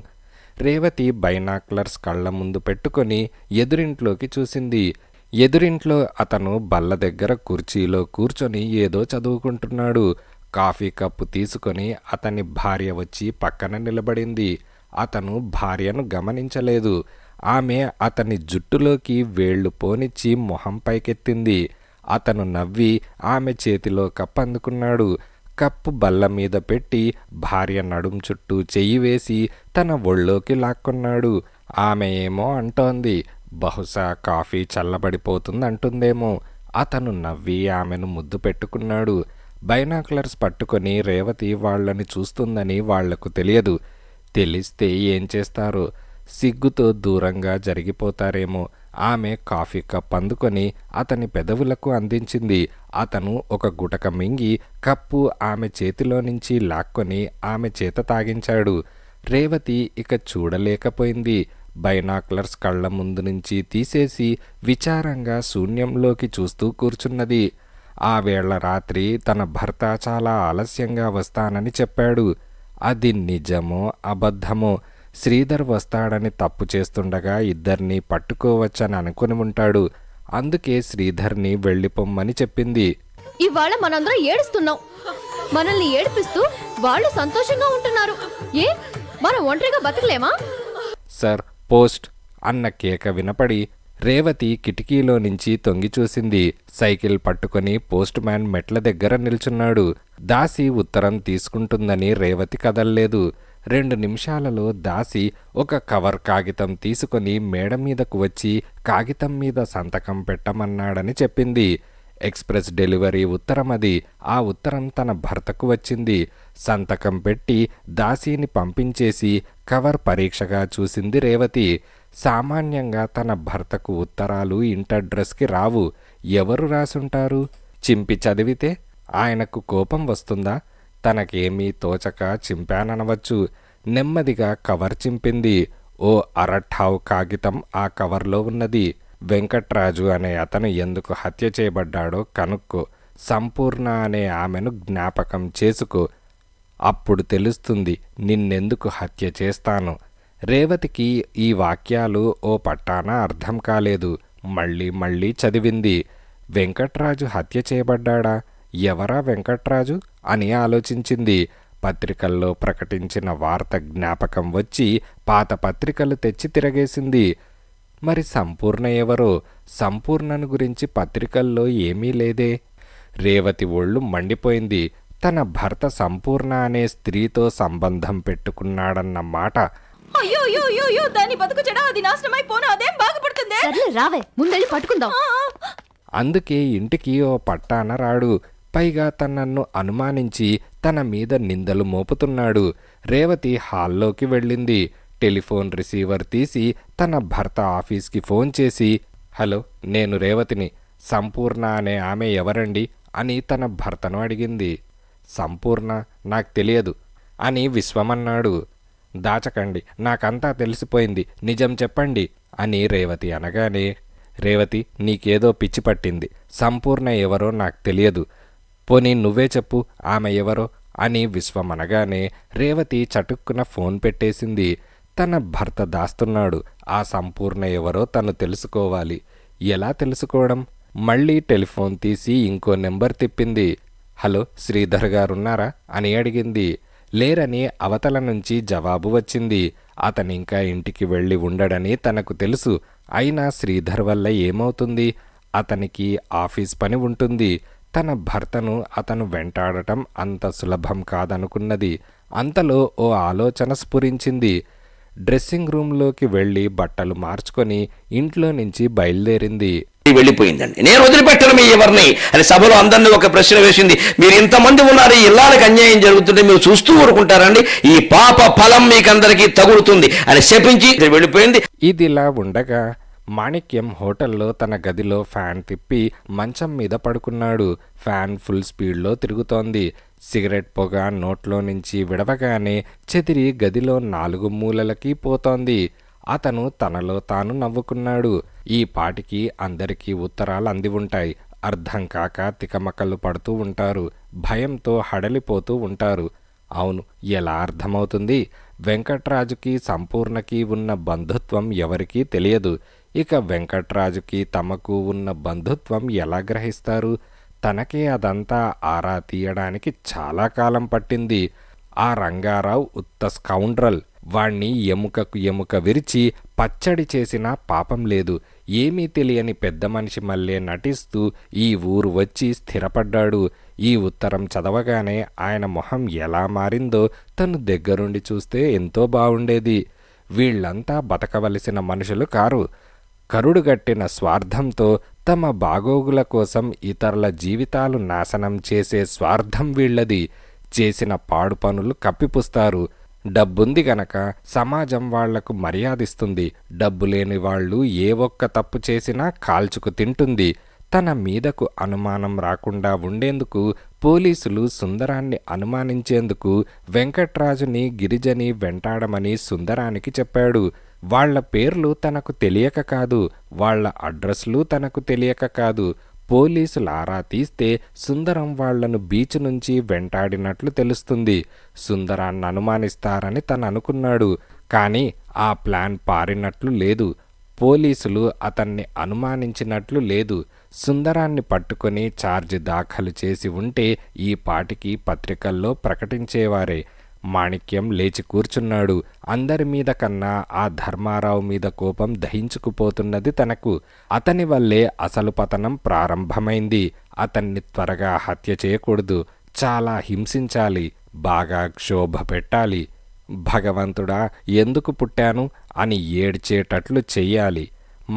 Speaker 1: రేవతి బైనాక్లర్స్ కళ్ళ ముందు పెట్టుకొని ఎదురింట్లోకి చూసింది. ఎదురింట్లో అతను బల్ల దగ్గర కుర్చీలో కూర్చొని ఏదో చదువుకుంటున్నాడు. కాఫీ కప్పు తీసుకొని అతని భార్య వచ్చి పక్కన నిలబడింది. అతను భార్యను గమనించలేదు. ఆమె అతని జుట్టులోకి వేళ్లు పోనిచ్చి మొహం పైకెత్తింది. అతను నవ్వి ఆమె చేతిలో కప్పు అందుకున్నాడు. కప్పు బల్ల మీద పెట్టి భార్య నడుం చుట్టూ చెయ్యి వేసి తన ఒళ్ళోకి లాక్కున్నాడు. ఆమె ఏమో అంటోంది. బహుశా కాఫీ చల్లబడిపోతుందంటుందేమో. అతను నవ్వి ఆమెను ముద్దు పెట్టుకున్నాడు. బైనాక్లర్స్ పట్టుకొని రేవతి వాళ్ళని చూస్తుందని వాళ్లకు తెలియదు. తెలిస్తే ఏం చేస్తారో. సిగ్గుతో దూరంగా జరిగిపోతారేమో. ఆమె కాఫీ కప్ అందుకొని అతని పెదవులకు అందించింది. అతను ఒక గుటక మింగి కప్పు ఆమె చేతిలో నుంచి లాక్కొని ఆమె చేత తాగించాడు. రేవతి ఇక చూడలేకపోయింది. బైనాక్లర్స్ కళ్ళ ముందు నుంచి తీసేసి విచారంగా శూన్యంలోకి చూస్తూ కూర్చున్నది. ఆ వేళ రాత్రి తన భర్త చాలా ఆలస్యంగా వస్తానని చెప్పాడు. అది నిజమో అబద్ధమో. శ్రీధర్ వస్తాడని తప్పు చేస్తుండగా ఇద్దరినీ పట్టుకోవచ్చని అనుకుని ఉంటాడు. అందుకే శ్రీధర్ని వెళ్ళిపోమ్మని చెప్పింది.
Speaker 2: ఇవాళ మనందరం ఏడుస్తున్నాం. మనల్ని ఏడిపిస్తూ వాళ్ళు సంతోషంగా ఉంటున్నారు. ఏ మనం ఒంటరిగా బతకలేమా?
Speaker 1: సార్, పోస్ట్ అన్న కేక వినపడి రేవతి కిటికీలో నుంచి తొంగి చూసింది. సైకిల్ పట్టుకొని పోస్ట్ మ్యాన్ మెట్ల దగ్గర నిల్చున్నాడు. దాసి ఉత్తరం తీసుకుంటుందని రేవతి కదల్లేదు. 2 నిమిషాలలో దాసి ఒక కవర్ కాగితం తీసుకొని మేడ మీదకు వచ్చి కాగితం మీద సంతకం పెట్టమన్నాడని చెప్పింది. ఎక్స్ప్రెస్ డెలివరీ ఉత్తరం అది. ఆ ఉత్తరం తన భర్తకు వచ్చింది. సంతకం పెట్టి దాసీని పంపించేసి కవర్ పరీక్షగా చూసింది రేవతి. సామాన్యంగా తన భర్తకు ఉత్తరాలు ఇంటడ్రస్కి రావు. ఎవరు రాసుంటారు? చింపి చదివితే ఆయనకు కోపం వస్తుందా? తనకేమీ తోచక చింపాననవచ్చు. నెమ్మదిగా కవర్ చింపింది. ఓ అరఠావు కాగితం ఆ కవర్లో ఉన్నది. వెంకట్రాజు అనే అతను ఎందుకు హత్య చేయబడ్డాడో కనుక్కో. సంపూర్ణ అనే ఆమెను జ్ఞాపకం చేసుకో. అప్పుడు తెలుస్తుంది నిన్నెందుకు హత్య చేస్తాను. రేవతికి ఈ వాక్యాలు ఓ పట్టాన అర్థం కాలేదు. మళ్ళీ మళ్ళీ చదివింది. వెంకట్రాజు హత్య చేయబడ్డాడా? ఎవరా వెంకట్రాజు అని ఆలోచించింది. పత్రికల్లో ప్రకటించిన వార్త జ్ఞాపకం వచ్చి పాత పత్రికలు తెచ్చి తిరగేసింది. మరి సంపూర్ణ ఎవరో? సంపూర్ణను గురించి పత్రికల్లో ఏమీ లేదే. రేవతి ఒళ్ళు మండిపోయింది. తన భర్త సంపూర్ణ అనే స్త్రీతో సంబంధం పెట్టుకున్నాడన్న మాట. అందుకే ఇంటికి ఓ పట్టాన రాడు. పైగా తనను అనుమానించి తన మీద నిందలు మోపుతున్నాడు. రేవతి హాల్లోకి వెళ్ళింది. టెలిఫోన్ రిసీవర్ తీసి తన భర్త ఆఫీస్కి ఫోన్ చేసి, హలో, నేను రేవతిని. సంపూర్ణ అనే ఆమె ఎవరండి అని తన భర్తను అడిగింది. సంపూర్ణ నాకు తెలియదు అని విశ్వమన్నాడు. దాచకండి, నాకంతా తెలిసిపోయింది, నిజం చెప్పండి అని రేవతి అనగానే, రేవతి, నీకేదో పిచ్చి పట్టింది. సంపూర్ణ ఎవరో నాకు తెలియదు. పోనీ నువ్వే చెప్పు ఆమె ఎవరో అని విశ్వమనగానే రేవతి చటుక్కున ఫోన్ పెట్టేసింది. తన భర్త దాస్తున్నాడు. ఆ సంపూర్ణ ఎవరో తను తెలుసుకోవాలి. ఎలా తెలుసుకోవడం? మళ్ళీ టెలిఫోన్ తీసి ఇంకో నెంబర్ తిప్పింది. హలో, శ్రీధర్ గారున్నారా అని అడిగింది. లేరని అవతల నుంచి జవాబు వచ్చింది. అతనింకా ఇంటికి వెళ్ళి ఉండడని తనకు తెలుసు. అయినా శ్రీధర్ వల్ల ఏమవుతుంది? అతనికి ఆఫీస్ పని ఉంటుంది. తన భర్తను అతను వెంటాడటం అంత సులభం కాదనుకున్నది. అంతలో ఓ ఆలోచన స్ఫురించింది. డ్రెస్సింగ్ రూంలోకి వెళ్ళి బట్టలు మార్చుకొని ఇంట్లో నుంచి బయలుదేరింది.
Speaker 3: వెళ్ళిపోయిందండి. నేను వదిలిపెట్టను మీ ఎవరిని అని సభలో అందరినీ ఒక ప్రశ్న వేసింది. మీరు ఇంతమంది ఉన్నారు, ఈ ఇల్లాలకు అన్యాయం జరుగుతుంటే మీరు చూస్తూ ఊరుకుంటారండి? ఈ పాప ఫలం మీకందరికీ తగులుతుంది అని శపించి వెళ్ళిపోయింది.
Speaker 1: ఇదిలా ఉండగా మాణిక్యం హోటల్లో తన గదిలో ఫ్యాన్ తిప్పి మంచం మీద పడుకున్నాడు. ఫ్యాన్ ఫుల్ స్పీడ్లో తిరుగుతోంది. సిగరెట్ పొగ నోట్లో నుంచి విడవగానే చెదిరి గదిలో 4 మూలలకి పోతోంది. అతను తనలో తాను నవ్వుకున్నాడు. ఈ పాటికి అందరికీ ఉత్తరాలు అంది ఉంటాయి. అర్థం కాక తికమకలు పడుతూ ఉంటారు. భయంతో హడలిపోతూ ఉంటారు. అవును, ఎలా అర్థమవుతుంది? వెంకట్రాజుకి సంపూర్ణకి ఉన్న బంధుత్వం ఎవరికీ తెలియదు. ఇక వెంకట్రాజుకి తమకు ఉన్న బంధుత్వం ఎలా గ్రహిస్తారు? తనకే అదంతా ఆరా తీయడానికి చాలా కాలం పట్టింది. ఆ రంగారావు ఉత్త స్కౌండ్రల్. వాణ్ణి ఎముకకు ఎముక విరిచి పచ్చడి చేసినా పాపం లేదు. ఏమీ తెలియని పెద్ద మనిషి మళ్ళీ నటిస్తూ ఈ ఊరు వచ్చి స్థిరపడ్డాడు. ఈ ఉత్తరం చదవగానే ఆయన మొహం ఎలా మారిందో తను దగ్గరుండి చూస్తే ఎంతో బావుండేది. వీళ్లంతా బతకవలసిన మనుషులు కారు. కరుడుగట్టిన స్వార్థంతో తమ బాగోగుల కోసం ఇతరుల జీవితాలు నాశనం చేసే స్వార్థం వీళ్లది. చేసిన పాడు పనులు కప్పిపుస్తారు. డబ్బుంది గనక సమాజం వాళ్లకు మర్యాదిస్తుంది. డబ్బు లేని వాళ్ళు ఏ ఒక్క తప్పు చేసినా కాల్చుకు తింటుంది. తన మీదకు అనుమానం రాకుండా ఉండేందుకు పోలీసులు సుందరాన్ని అనుమానించేందుకు వెంకట్రాజుని గిరిజని వెంటాడమని సుందరానికి చెప్పాడు. వాళ్ల పేర్లు తనకు తెలియక కాదు, వాళ్ల అడ్రస్లు తనకు తెలియక కాదు. పోలీసులు ఆరా తీస్తే సుందరం వాళ్లను బీచ్ నుంచి వెంటాడినట్లు తెలుస్తుంది. సుందరాన్ని అనుమానిస్తారని తను అనుకున్నాడు. కానీ ఆ ప్లాన్ పారినట్లు లేదు. పోలీసులు అతన్ని అనుమానించినట్లు లేదు. సుందరాన్ని పట్టుకొని ఛార్జ్ దాఖలు చేసి ఉంటే ఈ పాటికి పత్రికల్లో ప్రకటించేవారే. మాణిక్యం లేచి కూర్చున్నాడు. అందరి మీద కన్నా ఆ ధర్మారావు మీద కోపం దహించుకుపోతున్నది తనకు. అతని వల్లే అసలు పతనం ప్రారంభమైంది. అతన్ని త్వరగా హత్య చేయకూడదు. చాలా హింసించాలి. బాగా క్షోభ పెట్టాలి. భగవంతుడా, ఎందుకు పుట్టాను అని ఏడ్చేటట్లు చెయ్యాలి.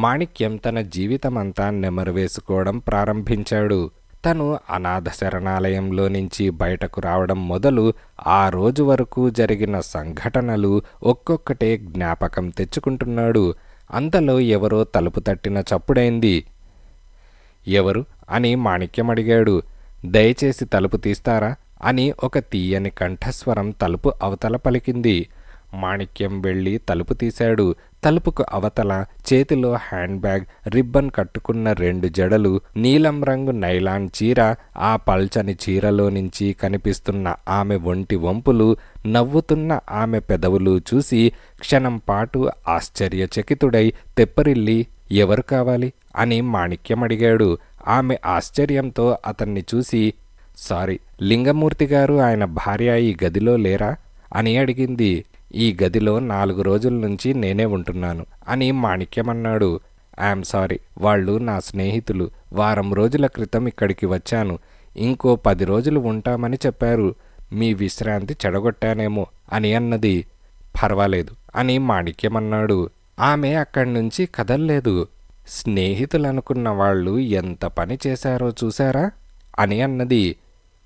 Speaker 1: మాణిక్యం తన జీవితమంతా నెమరు వేసుకోవడం ప్రారంభించాడు. తను అనాథ శరణాలయంలో నుంచి బయటకు రావడం మొదలు ఆ రోజు వరకు జరిగిన సంఘటనలు ఒక్కొక్కటే జ్ఞాపకం తెచ్చుకుంటున్నాడు. అంతలో ఎవరో తలుపు తట్టిన చప్పుడైంది. ఎవరు అని మాణిక్యం అడిగాడు. దయచేసి తలుపు తీస్తారా అని ఒక తీయని కంఠస్వరం తలుపు అవతల పలికింది. మాణిక్యం వెళ్ళి తలుపు తీశాడు. తలుపుకు అవతల చేతిలో హ్యాండ్ బ్యాగ్, రిబ్బన్ కట్టుకున్న 2 జడలు, నీలం రంగు నైలాన్ చీర, ఆ పల్చని చీరలో నుంచి కనిపిస్తున్న ఆమె ఒంటి వంపులు, నవ్వుతున్న ఆమె పెదవులు చూసి క్షణం పాటు ఆశ్చర్యచకితుడై తెప్పరిల్లి ఎవరు కావాలి అని మాణిక్యం అడిగాడు. ఆమె ఆశ్చర్యంతో అతన్ని చూసి, సారీ, లింగమూర్తి గారు ఆయన భార్య ఈ గదిలో లేరా అని అడిగింది. ఈ గదిలో 4 రోజుల నుంచి నేనే ఉంటున్నాను అని మాణిక్యమన్నాడు. ఐఎమ్ సారీ, వాళ్ళు నా స్నేహితులు. వారం రోజుల క్రితం ఇక్కడికి వచ్చాను. ఇంకో 10 రోజులు ఉంటామని చెప్పారు. మీ విశ్రాంతి చెడగొట్టానేమో అని అన్నది. పర్వాలేదు అని మాణిక్యమన్నాడు. ఆమె అక్కడి నుంచి కదల్లేదు. స్నేహితులనుకున్న వాళ్ళు ఎంత పని చేశారో చూశారా అని అన్నది.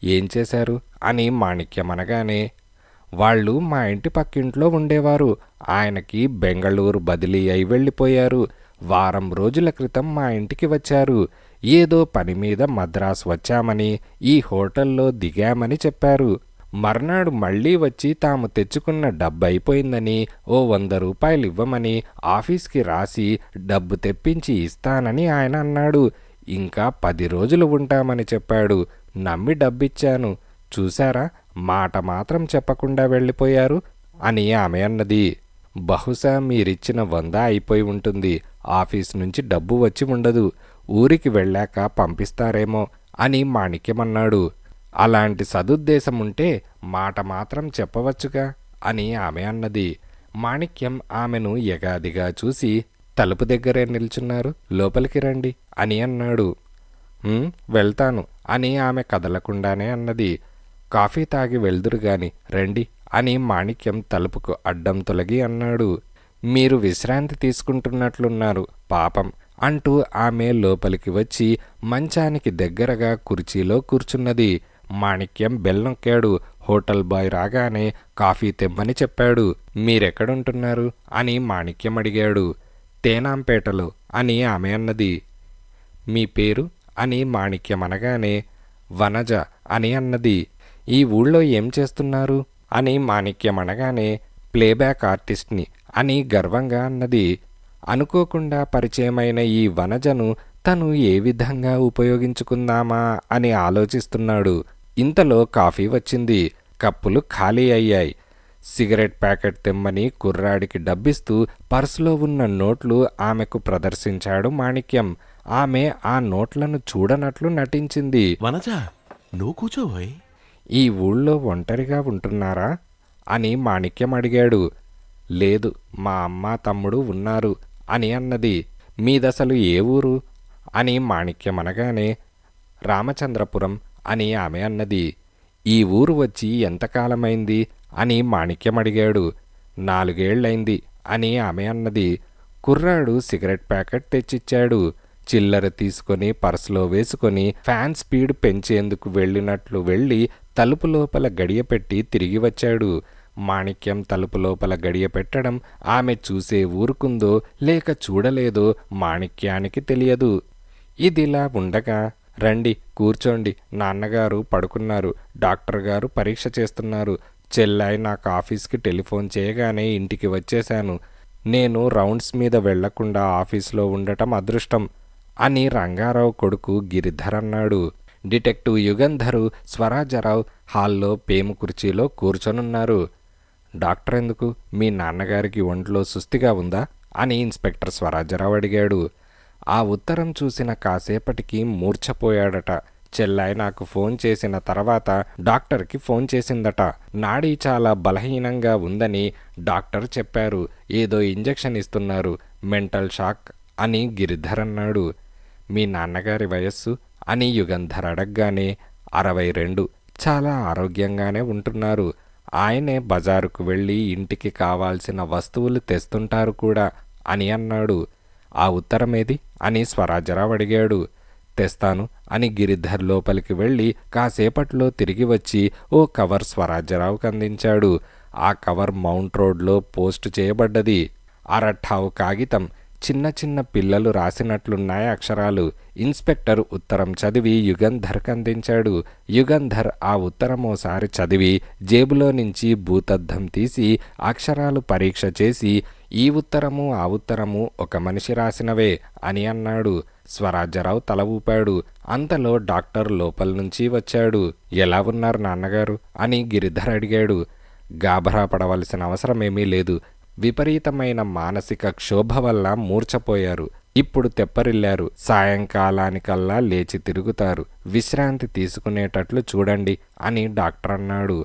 Speaker 1: ఏం చేశారు అని మాణిక్యమనగానే, వాళ్ళు మా ఇంటి పక్కింట్లో ఉండేవారు. ఆయనకి బెంగళూరు బదిలీ అయి వెళ్ళిపోయారు. వారం రోజుల క్రితం మా ఇంటికి వచ్చారు. ఏదో పని మీద మద్రాసు వచ్చామని, ఈ హోటల్లో దిగామని చెప్పారు. మర్నాడు మళ్ళీ వచ్చి తాము తెచ్చుకున్న డబ్బు అయిపోయిందని, ఓ 100 రూపాయలు ఇవ్వమని ఆఫీస్కి రాసి డబ్బు తెప్పించి ఇస్తానని ఆయన అన్నాడు. ఇంకా 10 రోజులు ఉంటామని చెప్పాడు. నమ్మి డబ్బిచ్చాను. చూశారా, మాట మాత్రం చెప్పకుండా వెళ్ళిపోయారు అని ఆమె అన్నది. బహుశా మీరిచ్చిన 100 అయిపోయి ఉంటుంది. ఆఫీస్ నుంచి డబ్బు వచ్చి ఉండదు. ఊరికి వెళ్ళాక పంపిస్తారేమో అని మాణిక్యమన్నాడు. అలాంటి సదుద్దేశం ఉంటే మాట మాత్రం చెప్పవచ్చుగా అని ఆమె అన్నది. మాణిక్యం ఆమెను ఎగాదిగా చూసి, తలుపు దగ్గరే నిల్చున్నారు, లోపలికి రండి అని అన్నాడు. వెళ్తాను అని ఆమె కదలకుండానే అన్నది. కాఫీ తాగి వెళ్దురుగాని రండి అని మాణిక్యం తలుపుకు అడ్డం తొలగి అన్నాడు. మీరు విశ్రాంతి తీసుకుంటున్నట్లున్నారు, పాపం అంటూ ఆమె లోపలికి వచ్చి మంచానికి దగ్గరగా కుర్చీలో కూర్చున్నది. మాణిక్యం బెల్ నొక్కాడు. హోటల్ బాయ్ రాగానే కాఫీ తెమ్మని చెప్పాడు. మీరెక్కడుంటున్నారు అని మాణిక్యం అడిగాడు. తేనాంపేటలో అని ఆమె అన్నది. మీ పేరు అని మాణిక్యం అనగానే వనజ అని అన్నది. ఈ ఊళ్ళో ఏం చేస్తున్నారు అని మాణిక్యం అనగానే ప్లేబ్యాక్ ఆర్టిస్ట్ని అని గర్వంగా అన్నది. అనుకోకుండా పరిచయమైన ఈ వనజను తను ఏ విధంగా ఉపయోగించుకుందామా అని ఆలోచిస్తున్నాడు. ఇంతలో కాఫీ వచ్చింది. కప్పులు ఖాళీ అయ్యాయి. సిగరెట్ ప్యాకెట్ తెమ్మని కుర్రాడికి డబ్బిస్తూ పర్సులో ఉన్న నోట్లు ఆమెకు ప్రదర్శించాడు మాణిక్యం. ఆమె ఆ నోట్లను చూడనట్లు నటించింది.
Speaker 4: వనజా, నువ్వు కూర్చోబోయ్.
Speaker 1: ఈ ఊళ్ళో ఒంటరిగా ఉంటున్నారా అని మాణిక్యం అడిగాడు. లేదు, మా అమ్మ తమ్ముడు ఉన్నారు అని అన్నది. మీదసలు ఏ ఊరు అని మాణిక్యం అనగానే రామచంద్రపురం అని ఆమె అన్నది. ఈ ఊరు వచ్చి ఎంతకాలమైంది అని మాణిక్యం అడిగాడు. 4 ఏళ్లైంది అని ఆమె అన్నది. కుర్రాడు సిగరెట్ ప్యాకెట్ తెచ్చిచ్చాడు. చిల్లర తీసుకొని పర్సులో వేసుకొని ఫ్యాన్ స్పీడ్ పెంచేందుకు వెళ్ళినట్లు వెళ్ళి తలుపు లోపల గడియపెట్టి తిరిగి వచ్చాడు. మాణిక్యం తలుపు లోపల గడియ పెట్టడం ఆమె చూసే ఊరుకుందో లేక చూడలేదో మాణిక్యానికి తెలియదు. ఇదిలా ఉండగా, రండి కూర్చోండి, నాన్నగారు పడుకున్నారు, డాక్టర్ గారు పరీక్ష చేస్తున్నారు, చెల్లాయి నాకు ఆఫీస్కి టెలిఫోన్ చేయగానే ఇంటికి వచ్చేశాను, నేను రౌండ్స్ మీద వెళ్లకుండా ఆఫీస్లో ఉండటం అదృష్టం అని రంగారావు కొడుకు గిరిధర్ అన్నాడు. డిటెక్టివ్ యుగంధరు, స్వరాజరావు హాల్లో పేము కుర్చీలో కూర్చొనున్నారు. డాక్టర్ ఎందుకు, మీ నాన్నగారికి ఒంట్లో సుస్థిగా ఉందా అని ఇన్స్పెక్టర్ స్వరాజరావు అడిగాడు. ఆ ఉత్తరం చూసిన కాసేపటికి మూర్ఛపోయాడట. చెల్లాయి నాకు ఫోన్ చేసిన తర్వాత డాక్టర్కి ఫోన్ చేసిందట. నాడీ చాలా బలహీనంగా ఉందని డాక్టర్ చెప్పారు. ఏదో ఇంజెక్షన్ ఇస్తున్నారు, మెంటల్ షాక్ అని గిరిధర్ అన్నాడు. మీ నాన్నగారి వయస్సు అని యుగంధర్ అడగగానే 62, చాలా ఆరోగ్యంగానే ఉంటున్నారు. ఆయనే బజారుకు వెళ్ళి ఇంటికి కావాల్సిన వస్తువులు తెస్తుంటారు కూడా అని అన్నాడు. ఆ ఉత్తరమేది అని స్వరాజరావు అడిగాడు. తెస్తాను అని గిరిధర్ లోపలికి వెళ్ళి కాసేపట్లో తిరిగి వచ్చి ఓ కవర్ స్వరాజరావుకు అందించాడు. ఆ కవర్ మౌంట్ రోడ్లో పోస్ట్ చేయబడ్డది. అరఠావు కాగితం, చిన్న చిన్న పిల్లలు రాసినట్లున్నాయి అక్షరాలు. ఇన్స్పెక్టర్ ఉత్తరం చదివి యుగంధర్కి అందించాడు. యుగంధర్ ఆ ఉత్తరమోసారి చదివి జేబులో నుంచి భూతద్దం తీసి అక్షరాలు పరీక్ష చేసి ఈ ఉత్తరము ఆ ఉత్తరము ఒక మనిషి రాసినవే అని అన్నాడు. స్వరాజరావు తల ఊపాడు. అంతలో డాక్టర్ లోపల నుంచి వచ్చాడు. ఎలా ఉన్నారు నాన్నగారు అని గిరిధర్ అడిగాడు. గాబరా పడవలసిన అవసరమేమీ లేదు. విపరీతమైన మానసిక క్షోభ వల్ల మూర్ఛపోయారు. ఇప్పుడు తెప్పరిల్లారు. సాయంకాలానికల్లా లేచి తిరుగుతారు. విశ్రాంతి తీసుకునేటట్లు చూడండి అని డాక్టర్ అన్నాడు.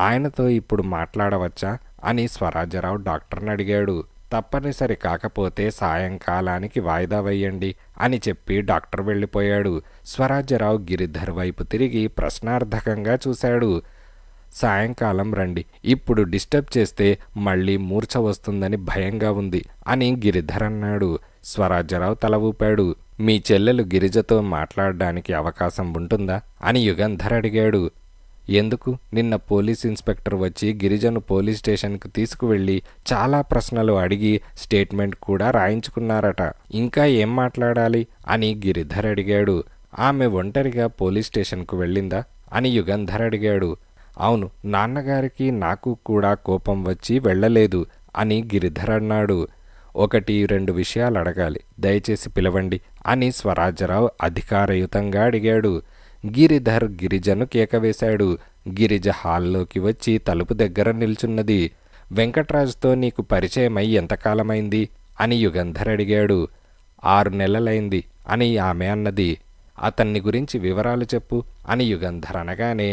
Speaker 1: ఆయనతో ఇప్పుడు మాట్లాడవచ్చా అని స్వరాజరావు డాక్టర్ని అడిగాడు. తప్పనిసరి కాకపోతే సాయంకాలానికి వాయిదా వేయండి అని చెప్పి డాక్టర్ వెళ్ళిపోయాడు. స్వరాజరావు గిరిధర్ వైపు తిరిగి ప్రశ్నార్థకంగా చూశాడు. సాయంకాలం రండి, ఇప్పుడు డిస్టర్బ్ చేస్తే మళ్ళీ మూర్ఛ వస్తుందని భయంగా ఉంది అని గిరిధర్ అన్నాడు. స్వరాజరావు తల ఊపాడు. మీ చెల్లెలు గిరిజతో మాట్లాడడానికి అవకాశం ఉంటుందా అని యుగంధర్ అడిగాడు. ఎందుకు, నిన్న పోలీస్ ఇన్స్పెక్టర్ వచ్చి గిరిజను పోలీస్ స్టేషన్కు తీసుకువెళ్ళి చాలా ప్రశ్నలు అడిగి స్టేట్మెంట్ కూడా రాయించుకున్నారట. ఇంకా ఏం మాట్లాడాలి అని గిరిధర్ అడిగాడు. ఆమె ఒంటరిగా పోలీస్ స్టేషన్కు వెళ్ళిందా అని యుగంధర్ అడిగాడు. అవును, నాన్నగారికి నాకు కూడా కోపం వచ్చి వెళ్ళలేదు అని గిరిధర్ అన్నాడు. 1-2 విషయాలు అడగాలి, దయచేసి పిలవండి అని స్వరాజరావు అధికారయుతంగా అడిగాడు. గిరిధర్ గిరిజను కేకవేశాడు. గిరిజ హాల్లోకి వచ్చి తలుపు దగ్గర నిల్చున్నది. వెంకట్రాజుతో నీకు పరిచయమై ఎంతకాలమైంది అని యుగంధర్ అడిగాడు. 6 నెలలైంది అని ఆమె అన్నది. అతన్ని గురించి వివరాలు చెప్పు అని యుగంధర్ అనగానే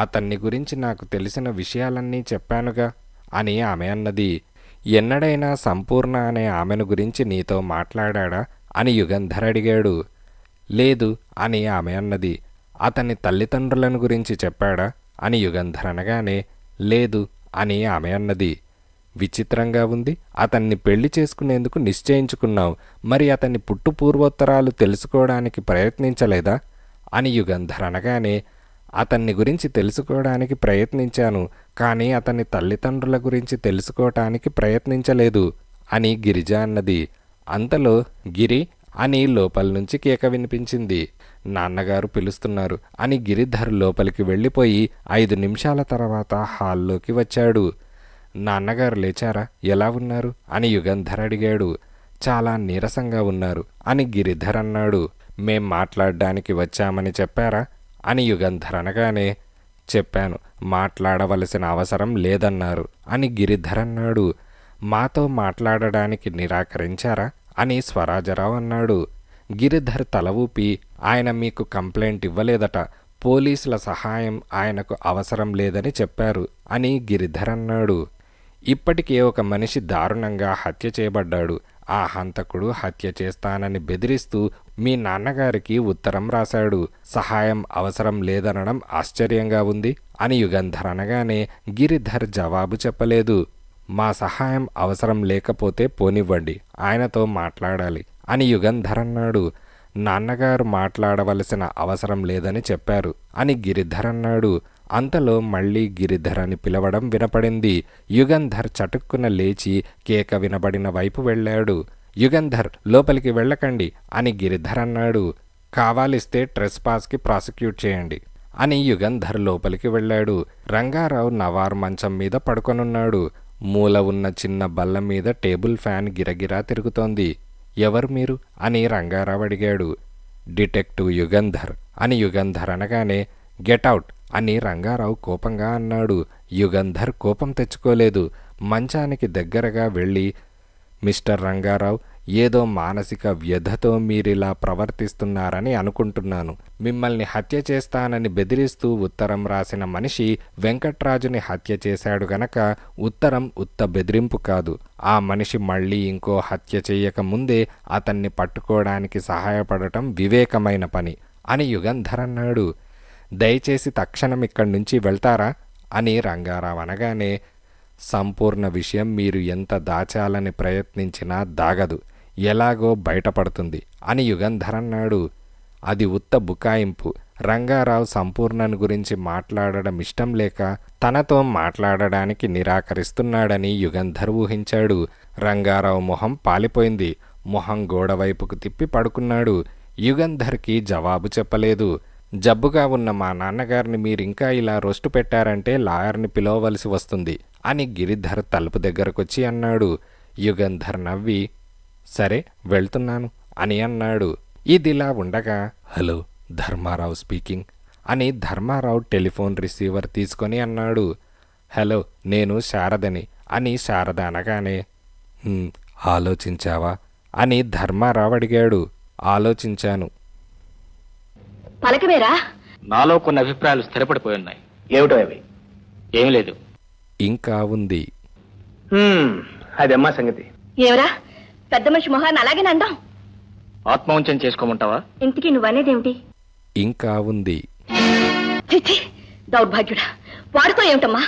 Speaker 1: అతన్ని గురించి నాకు తెలిసిన విషయాలన్నీ చెప్పానుగా అని ఆమె అన్నది. ఎన్నడైనా సంపూర్ణ అనే ఆమెను గురించి నీతో మాట్లాడా అని యుగంధర్ అడిగాడు. లేదు అని ఆమె అన్నది. అతని తల్లిదండ్రులను గురించి చెప్పాడా అని యుగంధర్ అనగానే లేదు అని ఆమె అన్నది. విచిత్రంగా ఉంది. అతన్ని పెళ్లి చేసుకునేందుకు నిశ్చయించుకున్నావు. మరి అతన్ని పుట్టు పూర్వోత్తరాలు తెలుసుకోవడానికి ప్రయత్నించలేదా అని యుగంధర్ అనగానే, అతన్ని గురించి తెలుసుకోవడానికి ప్రయత్నించాను, కానీ అతని తల్లిదండ్రుల గురించి తెలుసుకోవటానికి ప్రయత్నించలేదు అని గిరిజ అన్నది. అంతలో గిరి అని లోపల నుంచి కేక వినిపించింది. నాన్నగారు పిలుస్తున్నారు అని గిరిధర్ లోపలికి వెళ్ళిపోయి 5 నిమిషాల తర్వాత హాల్లోకి వచ్చాడు. నాన్నగారు లేచారా, ఎలా ఉన్నారు అని యుగంధర్ అడిగాడు. చాలా నీరసంగా ఉన్నారు అని గిరిధర్ అన్నాడు. మేం మాట్లాడడానికి వచ్చామని చెప్పారా అని యుగంధర్ అనగానే, చెప్పాను, మాట్లాడవలసిన అవసరం లేదన్నారు అని గిరిధర్ అన్నాడు. మాతో మాట్లాడడానికి నిరాకరించారా అని స్వరాజరావు అన్నాడు. గిరిధర్ తల ఊపి, ఆయన మీకు కంప్లైంట్ ఇవ్వలేదట, పోలీసుల సహాయం ఆయనకు అవసరం లేదని చెప్పారు అని గిరిధర్ అన్నాడు. ఇప్పటికే ఒక మనిషి దారుణంగా హత్య చేయబడ్డాడు. ఆ హంతకుడు హత్య చేస్తానని బెదిరిస్తూ మీ నాన్నగారికి ఉత్తరం రాశాడు. సహాయం అవసరం లేదనడం ఆశ్చర్యంగా ఉంది అని యుగంధర్ అనగానే గిరిధర్ జవాబు చెప్పలేదు. మా సహాయం అవసరం లేకపోతే పోనివ్వండి, ఆయనతో మాట్లాడాలి అని యుగంధర్ అన్నాడు. నాన్నగారు మాట్లాడవలసిన అవసరం లేదని చెప్పారు అని గిరిధర్ అన్నాడు. అంతలో మళ్ళీ గిరిధర్ అని పిలవడం వినపడింది. యుగంధర్ చటుక్కున లేచి కేక వినబడిన వైపు వెళ్ళాడు. యుగంధర్, లోపలికి వెళ్ళకండి అని గిరిధర్ అన్నాడు. కావాలిస్తే ట్రెస్పాస్కి ప్రాసిక్యూట్ చేయండి అని యుగంధర్ లోపలికి వెళ్ళాడు. రంగారావు నవార్ మంచం మీద పడుకొనున్నాడు. మూల ఉన్న చిన్న బల్ల మీద టేబుల్ ఫ్యాన్ గిరగిరా తిరుగుతోంది. ఎవరు మీరు అని రంగారావు అడిగాడు. డిటెక్టివ్ యుగంధర్ అని యుగంధర్ అనగానే, గెట్అవుట్ అని రంగారావు కోపంగా అన్నాడు. యుగంధర్ కోపం తెచ్చుకోలేదు. మంచానికి దగ్గరగా వెళ్ళి, మిస్టర్ రంగారావు, ఏదో మానసిక వ్యధతో మీరిలా ప్రవర్తిస్తున్నారని అనుకుంటున్నాను. మిమ్మల్ని హత్య చేస్తానని బెదిరిస్తూ ఉత్తరం రాసిన మనిషి వెంకట్రాజుని హత్య చేశాడు గనక ఉత్తరం ఉత్త బెదిరింపు కాదు. ఆ మనిషి మళ్ళీ ఇంకో హత్య చెయ్యక ముందే అతన్ని పట్టుకోవడానికి సహాయపడటం వివేకమైన పని అని యుగంధర్ అన్నాడు. దయచేసి తక్షణం ఇక్కడి నుంచి వెళ్తారా అని రంగారావు అనగానే, సంపూర్ణ విషయం మీరు ఎంత దాచాలని ప్రయత్నించినా దాగదు, ఎలాగో బయటపడుతుంది అని యుగంధర్ అన్నాడు. అది ఉత్త బుకాయింపు. రంగారావు సంపూర్ణను గురించి మాట్లాడడం ఇష్టం లేక తనతో మాట్లాడడానికి నిరాకరిస్తున్నాడని యుగంధర్ ఊహించాడు. రంగారావు మొహం పాలిపోయింది. మొహం గోడవైపుకు తిప్పి పడుకున్నాడు. యుగంధర్కి జవాబు చెప్పలేదు. జబ్బుగా ఉన్న మా నాన్నగారిని మీరింకా ఇలా రొస్టు పెట్టారంటే లాయర్ని పిలవవలసి వస్తుంది అని గిరిధర్ తలుపు దగ్గరకొచ్చి అన్నాడు. యుగంధర్ నవ్వి, సరే వెళ్తున్నాను అని అన్నాడు. ఇదిలా ఉండగా, హలో, ధర్మారావు స్పీకింగ్ అని ధర్మారావు టెలిఫోన్ రిసీవర్ తీసుకొని అన్నాడు. హలో, నేను శారదని అని శారద అనగానే, ఆలోచించావా అని ధర్మారావు అడిగాడు. ఆలోచించాను.
Speaker 5: పలకవేరా?
Speaker 6: నాలో కొన్ని అభిప్రాయాలు స్థిరపడిపోయి ఉన్నాయి.
Speaker 7: ఏమిటో అవి?
Speaker 6: ఏమి లేదు.
Speaker 1: ఇంకా ఉంది.
Speaker 7: అదమ్మా సంగతి.
Speaker 5: ఏమరా పెద్ద మనిషి మొహాన్ని అలాగే అందాం.
Speaker 6: ఆత్మవంచన చేసుకోమంటావా?
Speaker 5: ఇంతకీ నువ్వనేదేమిటి?
Speaker 1: ఇంకా ఉంది.
Speaker 5: చిచ్చి, దౌర్భాగ్యుడా, వాడితో ఏమిటమ్మా?